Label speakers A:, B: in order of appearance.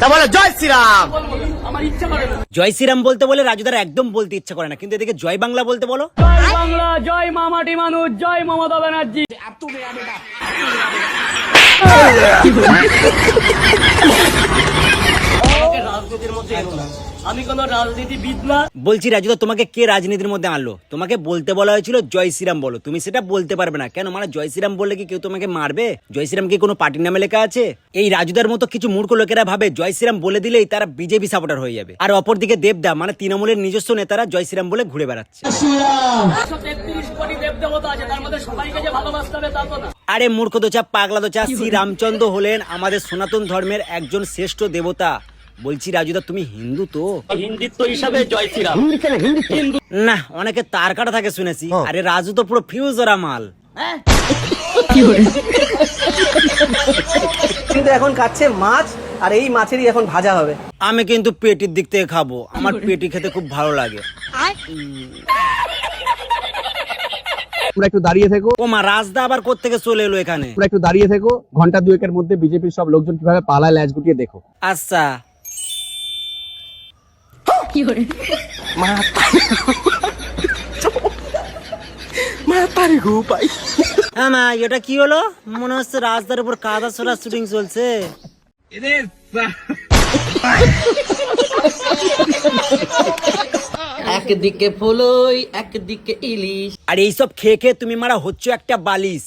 A: জয় শ্রীরাম।
B: আমার ইচ্ছা করে না।
A: জয় শ্রীরাম বলতে বলে রাজুদার একদম বলতে ইচ্ছা করে না, কিন্তু এদিকে জয় বাংলা বলতে বলো।
B: জয় বাংলা, জয় মামাটি মানুষ, জয় মমতা ব্যানার্জি। আমাকে রাজনীতির মধ্যে এনো না, আমি কোন রাজনীতিবিদ না।
A: বলছি রাজুদা, তোমাকে কে রাজনীতির মধ্যে আনলো? তোমাকে বলতে বলা হয়েছিল জয় শ্রীরাম বলো, তুমি সেটা বলতে পারবে না কেন? মানে জয় শ্রীরাম বললে কি কেউ তোমাকে মারবে? জয় শ্রীরাম কি কোনো পার্টির নামে লেখা আছে? এই রাজুদার মতো কিছু মূর্খ লোকেরা ভাবে জয় শ্রীরাম বলে দিলেই তারা বিজেপি সাপোর্টার হয়ে যাবে, আর অপরদিকে দেবদা মানে তৃণমূলের নিজস্ব নেতারা জয় শ্রীরাম বলে ঘুরে বেড়াচ্ছে।
B: 133 কোটি দেবদেবতা আছে, তার মধ্যে সবাইকে যে ভালোবাসতে হবে তা তো না।
A: আরে মূর্খ দোচা, পাগলা দোচা, শ্রী রামচন্দ্র হলেন আমাদের সনাতন ধর্মের একজন শ্রেষ্ঠ দেবতা। বলছি রাজুদা, তুমি হিন্দু তো?
B: হিন্দুত্ব হিসাবে জয় শ্রীরাম।
A: না, অনেকে তার কাটা থাকে শুনেছি। আরে রাজু তো পুরো ফিউজ ওরা মাল।
C: কিন্তু এখন খাচ্ছে মাছ, আর এই মাছেরই এখন ভাজা হবে।
A: আমি কিন্তু পেটির দিক থেকে খাবো, আমার পেটি খেতে খুব ভালো লাগে।
D: তোমরা একটু দাঁড়িয়ে থেকো,
A: ও মা, রাজদা আবার কোত্থেকে চলে এলো এখানে?
D: তোমরা একটু দাঁড়িয়ে থেকো, ঘন্টা দুয়েকের মধ্যে বিজেপির সব লোকজন কিভাবে পালায় ল্যাজ গুটিয়ে দেখো।
A: আচ্ছা। হ্যাঁ মা, এটা কি হলো? মনে হচ্ছে রাজদার উপর কাদা ছোড়া শুটিং চলছে।
E: একদিকে ফুলই একদিকে ইলিশ।
A: আর এইসব খেয়ে খেয়ে তুমি মারা হচ্ছে একটা বালিশ।